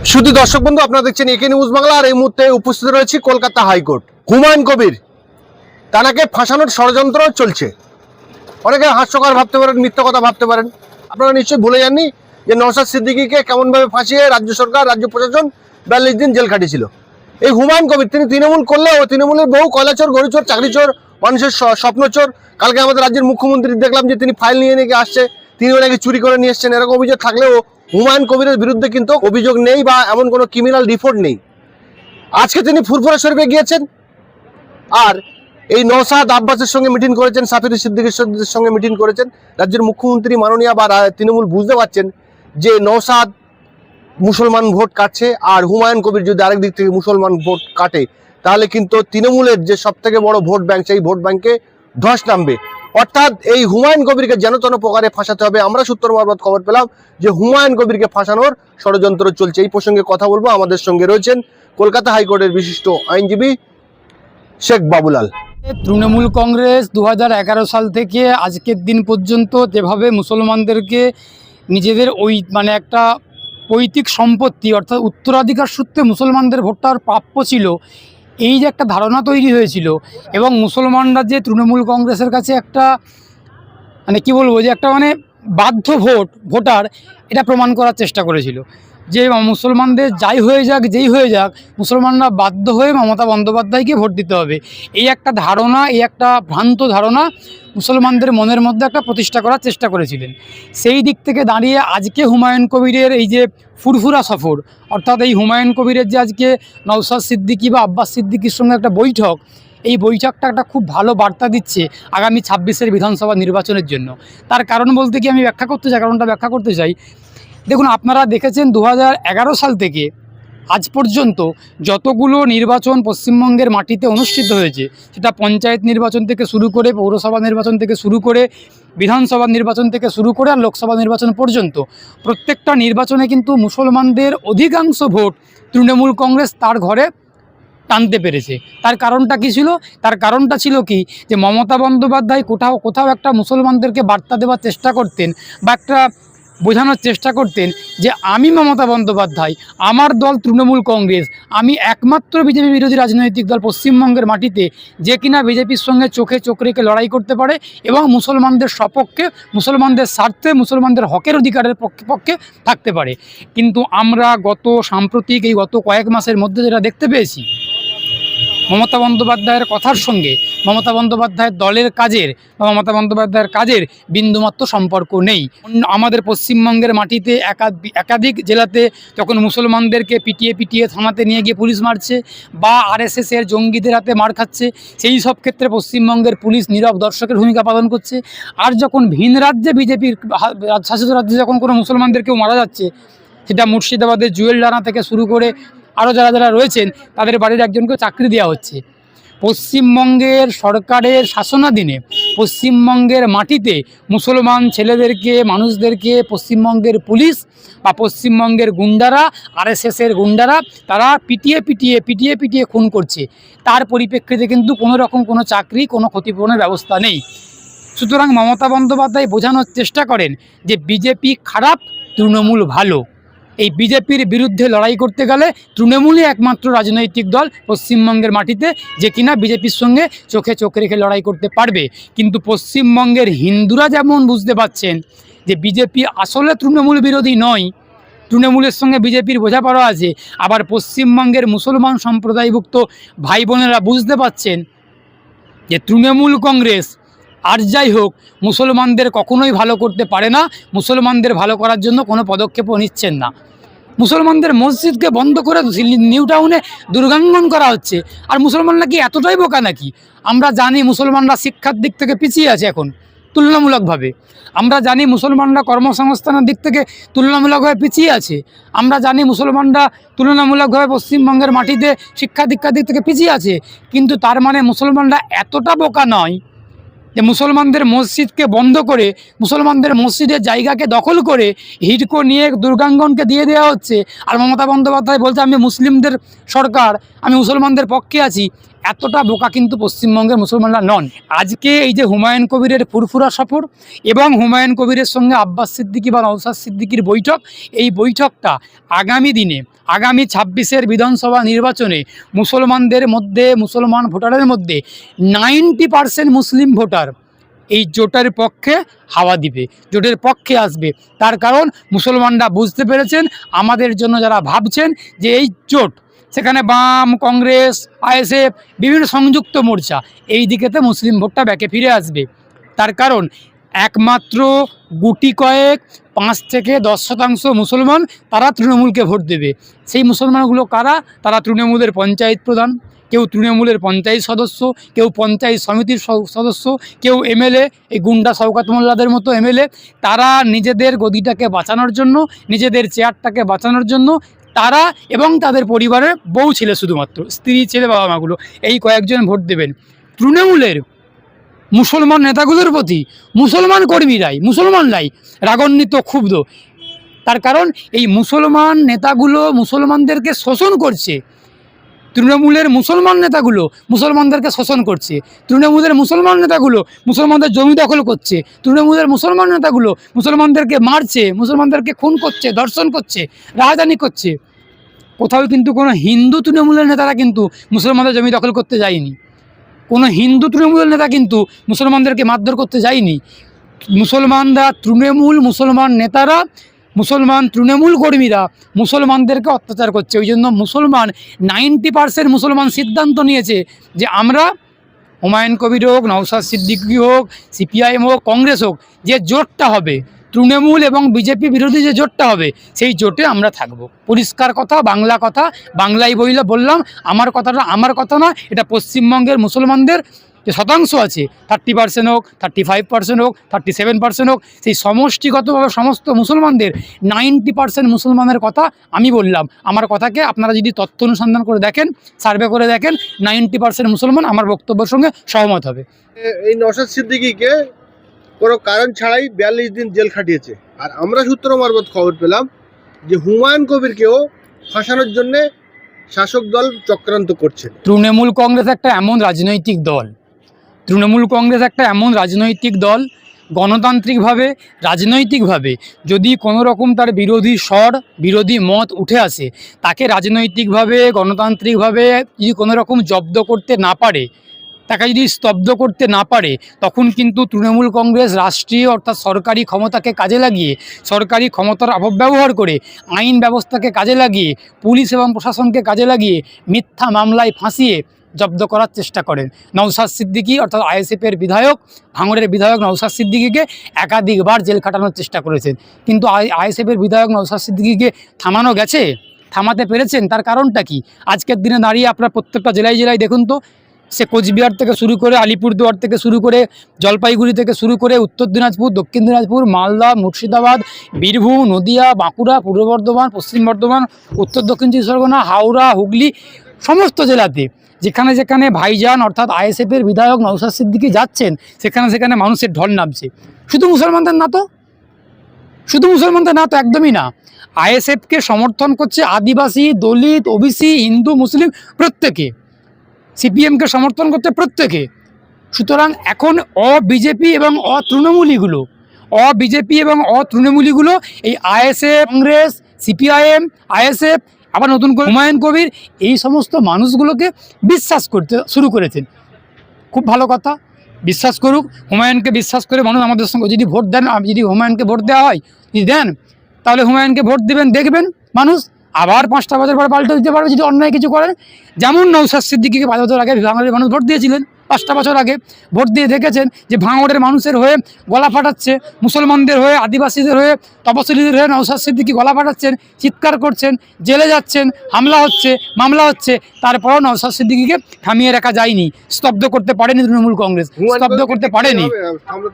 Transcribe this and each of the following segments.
শুধু দর্শক বন্ধু, আপনারা দেখছেন একে নিউজ বাংলা। আর এই মুহূর্তে উপস্থিত রয়েছে কলকাতা হাইকোর্ট। হুমায়ুন কবির তাকে ফাঁসানোর ষড়যন্ত্র চলছে। অনেকে হাস্যকর ভাবতে পারেন, মিথ্যা কথা ভাবতে পারেন। আপনারা নিশ্চয়ই ভুলে যাননি যে নওশাদ সিদ্দিকীকে কেমনভাবে ফাঁসিয়ে রাজ্য সরকার, রাজ্য প্রশাসন 42 দিন জেল খাটিয়েছিল। এই হুমায়ুন কবির তিনি তৃণমূল করলেও তৃণমূলের বহু কয়লাচোর, গরুচোর, চাকরিচোর, মানুষের স্বপ্নচোর। কালকে আমাদের রাজ্যের মুখ্যমন্ত্রী দেখলাম যে তিনি ফাইল নিয়ে নিয়ে আসছে, তিনিও নাকি চুরি করে নিয়ে এসছেন। এরকম অভিযোগ থাকলেও হুমায়ুন কবিরের বিরুদ্ধে কিন্তু অভিযোগ নেই বা এমন কোনো ক্রিমিনাল রিপোর্ট নেই। আজকে তিনি ফুরফুরা শরীফে গিয়েছেন আর এই নওশাদ আব্বাসের সঙ্গে মিটিং করেছেন, সাফির সিদ্দিকের সঙ্গে মিটিং করেছেন। রাজ্যের মুখ্যমন্ত্রী মাননীয় বা তৃণমূল বুঝতে পারছেন যে নওশাদ মুসলমান ভোট কাটছে, আর হুমায়ুন কবির যদি আরেক দিক থেকে মুসলমান ভোট কাটে তাহলে কিন্তু তৃণমূলের যে সব থেকে বড় ভোট ব্যাংক, সেই ভোট ব্যাংকে ধস নামবে। অর্থাৎ এই হুমায়ুন কবিরকে যেন তেন প্রকারে ফাঁসাতে হবে। আমরা সূত্র মারফত খবর পেলাম যে হুমায়ুন কবিরকে ফাঁসানোর ষড়যন্ত্র চলছে। এই প্রসঙ্গে কথা বলবো। আমাদের সঙ্গে রয়েছেন কলকাতা হাইকোর্টের বিশিষ্ট আইনজীবী শেখ বাবুলাল। তৃণমূল কংগ্রেস 2011 সাল থেকে আজকের দিন পর্যন্ত যেভাবে মুসলমানদেরকে নিজেদের একটা পৈতৃক সম্পত্তি অর্থাৎ উত্তরাধিকার সূত্রে মুসলমানদের ভোটটার প্রাপ্য ছিল, এই যে একটা ধারণা তৈরি হয়েছিল, এবং মুসলমানরা যে তৃণমূল কংগ্রেসের কাছে একটা একটা বাধ্য ভোটার, এটা প্রমাণ করার চেষ্টা করেছিল যে মুসলমানদের যেই হয়ে যাক মুসলমানরা বাধ্য হয়ে মমতা বন্দ্যোপাধ্যায়কে ভোট দিতে হবে। এই একটা ধারণা, এই একটা ভ্রান্ত ধারণা মুসলমানদের মনের মধ্যে একটা প্রতিষ্ঠা করার চেষ্টা করেছিলেন। সেই দিক থেকে দাঁড়িয়ে আজকে হুমায়ুন কবিরের এই যে ফুরফুরা সফর, অর্থাৎ এই হুমায়ুন কবিরের যে আজকে নওশাদ সিদ্দিকী বা আব্বাস সিদ্দিকীর সঙ্গে একটা বৈঠক, এই বৈঠকটা একটা খুব ভালো বার্তা দিচ্ছে আগামী 26-এর বিধানসভা নির্বাচনের জন্য। তার কারণ বলতে কি আমি কারণটা ব্যাখ্যা করতে চাই। দেখুন, আপনারা দেখেছেন 2011 সাল থেকে আজ পর্যন্ত যতগুলো নির্বাচন পশ্চিমবঙ্গের মাটিতে অনুষ্ঠিত হয়েছে, সেটা পঞ্চায়েত নির্বাচন থেকে শুরু করে, পৌরসভা নির্বাচন থেকে শুরু করে, বিধানসভা নির্বাচন থেকে শুরু করে আর লোকসভা নির্বাচন পর্যন্ত, প্রত্যেকটা নির্বাচনে কিন্তু মুসলমানদের অধিকাংশ ভোট তৃণমূল কংগ্রেস তার ঘরে টানতে পেরেছে। তার কারণটা কী ছিল? তার কারণটা ছিল কি, যে মমতা বন্দ্যোপাধ্যায় কোথাও একটা মুসলমানদেরকে বার্তা দেওয়ার চেষ্টা করতেন বা একটা বোঝানোর চেষ্টা করতেন যে আমি মমতা বন্দ্যোপাধ্যায়, আমার দল তৃণমূল কংগ্রেস, আমি একমাত্র বিজেপি বিরোধী রাজনৈতিক দল পশ্চিমবঙ্গের মাটিতে যে কিনা বিজেপির সঙ্গে চোখে চোখ রেখে লড়াই করতে পারে এবং মুসলমানদের সপক্ষে, মুসলমানদের স্বার্থে, মুসলমানদের হকের অধিকারের পক্ষে থাকতে পারে। কিন্তু আমরা সাম্প্রতিক এই গত কয়েক মাসের মধ্যে যেটা দেখতে পেয়েছি, মমতা বন্দ্যোপাধ্যায়ের কথার সঙ্গে মমতা বন্দ্যোপাধ্যায়ের দলের কাজের বা মমতা বন্দ্যোপাধ্যায়ের কাজের বিন্দুমাত্র সম্পর্ক নেই। আমাদের পশ্চিমবঙ্গের মাটিতে একাধিক জেলাতে যখন মুসলমানদেরকে পিটিয়ে থানাতে নিয়ে গিয়ে পুলিশ মারছে বা আরএসএসের জঙ্গিদের হাতে মার খাচ্ছে, সেই সব ক্ষেত্রে পশ্চিমবঙ্গের পুলিশ নীরব দর্শকের ভূমিকা পালন করছে। আর যখন ভিন রাজ্যে বিজেপির শাসিত রাজ্যে যখন কোনো মুসলমানদেরকেও মারা যাচ্ছে, সেটা মুর্শিদাবাদের জুয়েল রানা থেকে শুরু করে আরও যারা রয়েছেন তাদের বাড়ির একজনকে চাকরি দেওয়া হচ্ছে। পশ্চিমবঙ্গের সরকারের শাসনাধীনে পশ্চিমবঙ্গের মাটিতে মুসলমান ছেলেদেরকে, মানুষদেরকে পশ্চিমবঙ্গের পুলিশ বা পশ্চিমবঙ্গের গুন্ডারা, আরএসএসের গুন্ডারা, তারা পিটিয়ে খুন করছে। তার পরিপ্রেক্ষিতে কিন্তু কোনো রকম কোনো চাকরি, কোনো ক্ষতিপূরণের ব্যবস্থা নেই। সুতরাং মমতা বন্দ্যোপাধ্যায় বোঝানোর চেষ্টা করেন যে বিজেপি খারাপ, তৃণমূল ভালো। এই বিজেপির বিরুদ্ধে লড়াই করতে গেলে তৃণমূলই একমাত্র রাজনৈতিক দল পশ্চিমবঙ্গের মাটিতে যে কিনা বিজেপির সঙ্গে চোখে চোখ রেখে লড়াই করতে পারবে। কিন্তু পশ্চিমবঙ্গের হিন্দুরা যেমন বুঝতে পারছেন যে বিজেপি আসলে তৃণমূল বিরোধী নয়, তৃণমূলের সঙ্গে বিজেপির বোঝাপড়া আছে, আবার পশ্চিমবঙ্গের মুসলমান সম্প্রদায়ভুক্ত ভাই বোনেরা বুঝতে পারছেন যে তৃণমূল কংগ্রেস আর যাই হোক মুসলমানদের কখনোই ভালো করতে পারে না, মুসলমানদের ভালো করার জন্য কোনো পদক্ষেপও নিচ্ছেন না। মুসলমানদের মসজিদকে বন্ধ করে নিউ টাউনে দুর্গাঙ্গন করা হচ্ছে। আর মুসলমানরা কি এতটাই বোকা নাকি? আমরা জানি মুসলমানরা শিক্ষার দিক থেকে পিছিয়ে আছে এখন তুলনামূলকভাবে। আমরা জানি মুসলমানরা কর্মসংস্থানের দিক থেকে তুলনামূলকভাবে পিছিয়ে আছে। আমরা জানি মুসলমানরা তুলনামূলকভাবে পশ্চিমবঙ্গের মাটিতে শিক্ষা দীক্ষার দিক থেকে পিছিয়ে আছে। কিন্তু তার মানে মুসলমানরা এতটা বোকা নয় যে মুসলমানদের মসজিদকে বন্ধ করে, মুসলমানদের মসজিদের জায়গাকে দখল করে হিডকো নিয়ে দুর্গাঙ্গনকে দিয়ে দেওয়া হচ্ছে। আর মমতা বন্দ্যোপাধ্যায় বলছে আমি মুসলিমদের সরকার, আমি মুসলমানদের পক্ষে আছি। এতটা বোকা কিন্তু পশ্চিমবঙ্গের মুসলমানরা নন। আজকে এই যে হুমায়ুন কবিরের ফুরফুরা সফর এবং হুমায়ুন কবিরের সঙ্গে আব্বাস সিদ্দিকী বা নওশাদ সিদ্দিকীর বৈঠক, এই বৈঠকটা আগামী দিনে আগামী 26-এর বিধানসভা নির্বাচনে মুসলমানদের মধ্যে, মুসলমান ভোটারের মধ্যে 90% মুসলিম ভোটার এই জোটের পক্ষে হাওয়া দিবে, জোটের পক্ষে আসবে। তার কারণ মুসলমানরা বুঝতে পেরেছেন, আমাদের জন্য যারা ভাবছেন যে এই জোট, সেখানে বাম, কংগ্রেস, আইএসএফ, বিভিন্ন সংযুক্ত মোর্চা, এই দিকেতে মুসলিম ভোটটা ব্যাকে ফিরে আসবে। তার কারণ একমাত্র গুটি কয়েক 5 থেকে 10% মুসলমান তারা তৃণমূলকে ভোট দেবে। সেই মুসলমানগুলো কারা? তারা তৃণমূলের পঞ্চায়েত প্রধান, কেউ তৃণমূলের পঞ্চায়েত সদস্য, কেউ পঞ্চায়েত সমিতির সদস্য, কেউ এমএলএ, এই গুন্ডা শওকত মোল্লাদের মতো এমএলএ। তারা নিজেদের গদিটাকে বাঁচানোর জন্য, নিজেদের চেয়ারটাকে বাঁচানোর জন্য তারা এবং তাদের পরিবারের বউ ছেলে, শুধুমাত্র স্ত্রী, ছেলে, বাবা মাগুলো, এই কয়েকজন ভোট দেবেন। তৃণমূলের মুসলমান নেতাগুলোর প্রতি মুসলমান কর্মীরাই, মুসলমানরাই রাগান্বিত, ক্ষুব্ধ। তার কারণ এই মুসলমান নেতাগুলো মুসলমানদেরকে শোষণ করছে। তৃণমূলের মুসলমান নেতাগুলো মুসলমানদেরকে শোষণ করছে। তৃণমূলের মুসলমান নেতাগুলো মুসলমানদের জমি দখল করছে। তৃণমূলের মুসলমান নেতাগুলো মুসলমানদেরকে মারছে, মুসলমানদেরকে খুন করছে, ধর্ষণ করছে, রাজধানী করছে। কোথাও কিন্তু কোনো হিন্দু তৃণমূলের নেতারা কিন্তু মুসলমানদের জমি দখল করতে যায়নি। কোনো হিন্দু তৃণমূলের নেতা কিন্তু মুসলমানদেরকে মারধর করতে যায়নি। মুসলমানরা, মুসলমান নেতারা, মুসলমান তৃণমূল কর্মীরা মুসলমানদেরকে অত্যাচার করছে। ওই জন্য 90% মুসলমান সিদ্ধান্ত নিয়েছে যে আমরা, হুমায়ুন কবির হোক, নওশাদ সিদ্দিকী হোক, সিপিআইএম হোক, কংগ্রেস হোক, যে জোটটা হবে, তৃণমূল এবং বিজেপি বিরোধী যে জোটটা হবে, সেই জোটে আমরা থাকব। পরিষ্কার কথা, বাংলা কথা, বাংলায় বললাম। আমার কথাটা আমার কথা না, এটা পশ্চিমবঙ্গের মুসলমানদের যে শতাংশ আছে, 30% হোক, 35% হোক, 37% হোক, সেই সমষ্টিগতভাবে সমস্ত মুসলমানদের 90% মুসলমানের কথা আমি বললাম। আমার কথাকে আপনারা যদি তথ্য অনুসন্ধান করে দেখেন, সার্ভে করে দেখেন, 90% মুসলমান আমার বক্তব্যের সঙ্গে সহমত হবে। এই নওশাদ সিদ্দিকীকে কোনো কারণ ছাড়াই 42 দিন জেল খাটিয়েছে। আর আমরা সূত্র মারফত খবর পেলাম যে হুমায়ুন কবিরকেও ফাঁসানোর জন্য শাসক দল চক্রান্ত করছে। তৃণমূল কংগ্রেস একটা এমন রাজনৈতিক দল, গণতান্ত্রিকভাবে, রাজনৈতিকভাবে যদি কোনো রকম তার বিরোধী স্বর, বিরোধী মত উঠে আসে, তাকে রাজনৈতিকভাবে, গণতান্ত্রিকভাবে যদি কোনো রকম জব্দ করতে না পারে, তাকে যদি স্তব্ধ করতে না পারে, তখন কিন্তু তৃণমূল কংগ্রেস রাষ্ট্রীয় অর্থাৎ সরকারি ক্ষমতাকে কাজে লাগিয়ে, সরকারি ক্ষমতার অপব্যবহার করে, আইন ব্যবস্থাকে কাজে লাগিয়ে, পুলিশ এবং প্রশাসনকে কাজে লাগিয়ে মিথ্যা মামলায় ফাঁসিয়ে জব্দ করার চেষ্টা করেন। নওশাদ সিদ্দিকী অর্থাৎ আইএসএফের বিধায়ক, ভাঙড়ের বিধায়ক নওশাদ সিদ্দিকীকে একাধিকবার জেল খাটানোর চেষ্টা করেছেন, কিন্তু আইএসএফের বিধায়ক নওশাদ সিদ্দিকীকে থামানো গেছে? থামাতে পেরেছেন? তার কারণটা কি? আজকের দিনে দাঁড়িয়ে আপনার প্রত্যেকটা জেলায় জেলায় দেখুন তো, সে কোচবিহার থেকে শুরু করে, আলিপুরদুয়ার থেকে শুরু করে, জলপাইগুড়ি থেকে শুরু করে, উত্তর দিনাজপুর, দক্ষিণ দিনাজপুর, মালদা, মুর্শিদাবাদ, বীরভূম, নদিয়া, বাঁকুড়া, পূর্ব বর্ধমান, পশ্চিম বর্ধমান, উত্তর দক্ষিণ চব্বিশ পরগনা, হাওড়া, হুগলি, সমস্ত জেলাতে যেখানে যেখানে ভাইজান অর্থাৎ আইএসএফের বিধায়ক নওশাদ সিদ্দিকী যাচ্ছেন, সেখানে সেখানে মানুষের ঢল নামছে। শুধু মুসলমানদের না তো, একদমই না। আইএসএফকে সমর্থন করছে আদিবাসী, দলিত, ওবিসি, হিন্দু, মুসলিম প্রত্যেকে। সিপিএমকে সমর্থন করতে প্রত্যেকে। সুতরাং এখন বিজেপি এবং অতৃণমূলীগুলো এই আইএসএফ, কংগ্রেস, সিপিআইএম, আইএসএফ, আবার নতুন করে হুমায়ুন কবির, এই সমস্ত মানুষগুলোকে বিশ্বাস করতে শুরু করেছেন। খুব ভালো কথা, বিশ্বাস করুক। হুমায়ুনকে বিশ্বাস করে মানুষ আমাদের সঙ্গে যদি ভোট দেন, যদি হুমায়ুনকে ভোট দেওয়া হয়, যদি দেন, তাহলে হুমায়ুনকে ভোট দেবেন, দেখবেন মানুষ আবার 5টা বছর পর পাল্টে দিতে পারবে যদি অন্যায় কিছু করেন। যেমন নওশাদ সিদ্দিকীকে 5 বছর আগে ভাঙড়ের মানুষ ভোট দিয়েছিলেন, 5টা বছর আগে ভোট দিয়ে দেখেছেন যে ভাঙড়ের মানুষের হয়ে গলা ফাটাচ্ছে, মুসলমানদের হয়ে, আদিবাসীদের হয়ে, তপশিলীদের হয়ে নওশাদ সিদ্দিকী গলা ফাটাচ্ছেন, চিৎকার করছেন, জেলে যাচ্ছেন, হামলা হচ্ছে, মামলা হচ্ছে। তারপরও নওশাদ সিদ্দিকীকে থামিয়ে রাখা যায়নি, স্তব্ধ করতে পারেনি তৃণমূল কংগ্রেস, স্তব্ধ করতে পারেনি।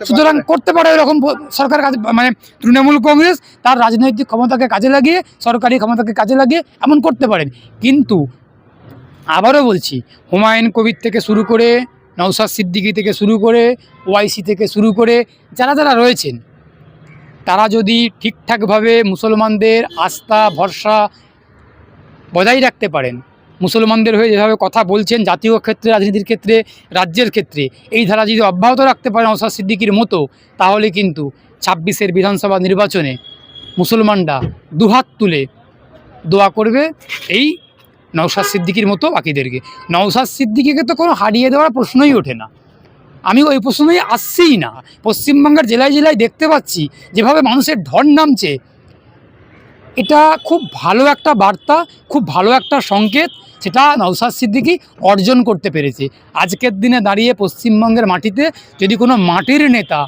সুতরাং করতে পারে এরকম সরকার, মানে তৃণমূল কংগ্রেস তার রাজনৈতিক ক্ষমতাকে কাজে লাগিয়ে, সরকারি ক্ষমতাকে কাজে লাগিয়ে এমন করতে পারেন। কিন্তু আবারও বলছি, হুমায়ুন কবির থেকে শুরু করে, নওশাদ সিদ্দিকী থেকে শুরু করে, ওআইসি থেকে শুরু করে যারা যারা রয়েছেন, তারা যদি ঠিকঠাকভাবে মুসলমানদের আস্থা ভরসা বজায় রাখতে পারেন, মুসলমানদের হয়ে যেভাবে কথা বলছেন জাতীয় ক্ষেত্রে, রাজনীতির ক্ষেত্রে, রাজ্যের ক্ষেত্রে, এই ধারা যদি অব্যাহত রাখতে পারে নওশাদ সিদ্দিকীর মতো, তাহলে কিন্তু 26-এর বিধানসভা নির্বাচনে মুসলমানরা দুহাত তুলে দোয়া করবে এই নওশাদ সিদ্দিকীর মতো বাকিদেরকে। নওশাদ সিদ্দিকীকে তো কোনো হারিয়ে দেওয়ার প্রশ্নই ওঠে না, আমি ওই প্রশ্নই আসছিই না। পশ্চিমবঙ্গের জেলায় জেলায় দেখতে পাচ্ছি যেভাবে মানুষের ঢল নামছে, এটা খুব ভালো একটা বার্তা, খুব ভালো একটা সংকেত, সেটা নওশাদ সিদ্দিকী অর্জন করতে পেরেছে। আজকের দিনে দাঁড়িয়ে পশ্চিমবঙ্গের মাটিতে যদি কোনো মাটির নেতা,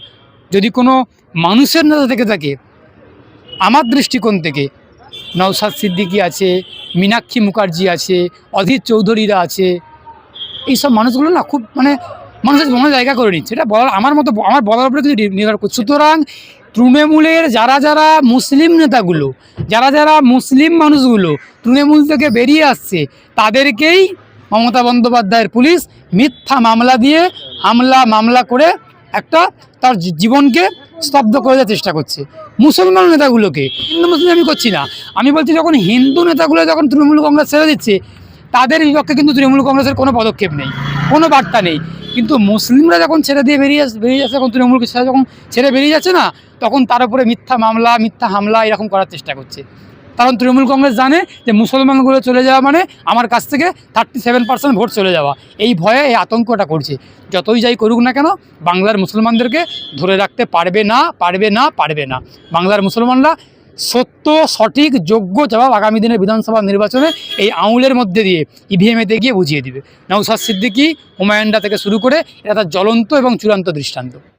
যদি কোনো মানুষের নেতা থেকে থাকে, আমার দৃষ্টিকোণ থেকে নওশাদ সিদ্দিকী আছে, মীনাক্ষী মুখার্জি আছে, অধীর চৌধুরীরা আছে, এইসব মানুষগুলো না খুব মানুষের মনে জায়গা করে নিচ্ছে। এটা বলার আমার বলার উপরে কিছু নির্ভর করছে। সুতরাং তৃণমূলের যারা মুসলিম নেতাগুলো, যারা মুসলিম মানুষগুলো তৃণমূল থেকে বেরিয়ে আসছে, তাদেরকেই মমতা বন্দ্যোপাধ্যায়ের পুলিশ মিথ্যা মামলা দিয়ে মামলা করে একটা তার জীবনকে স্তব্ধ করে দেওয়ার চেষ্টা করছে। মুসলমান নেতাগুলোকে, হিন্দু মুসলিম আমি করছি না, আমি বলছি যখন হিন্দু নেতাগুলো যখন তৃণমূল কংগ্রেস ছেড়ে দিচ্ছে, তাদের বিপক্ষে কিন্তু তৃণমূল কংগ্রেসের কোনো পদক্ষেপ নেই, কোনো বার্তা নেই। কিন্তু মুসলিমরা যখন ছেড়ে দিয়ে বেরিয়ে যাচ্ছে, যখন তৃণমূলকে যখন ছেড়ে বেরিয়ে যাচ্ছে না, তখন তার উপরে মিথ্যা মামলা, মিথ্যা হামলা এরকম করার চেষ্টা করছে। কারণ তৃণমূল কংগ্রেস জানে যে মুসলমানগুলো চলে যাওয়া মানে আমার কাছ থেকে 37% ভোট চলে যাওয়া, এই ভয়ে এই আতঙ্কটা করছে। যতই যাই করুক না কেন, বাংলার মুসলমানদেরকে ধরে রাখতে পারবে না। বাংলার মুসলমানরা সত্য, সঠিক, যোগ্য জবাব আগামী দিনের বিধানসভা নির্বাচনে এই আঙুলের মধ্যে দিয়ে ইভিএমেতে গিয়ে বুঝিয়ে দিবে। নওশাদ সিদ্দিকী, হুমায়ুনরা থেকে শুরু করে এটা তার জ্বলন্ত এবং চূড়ান্ত দৃষ্টান্ত।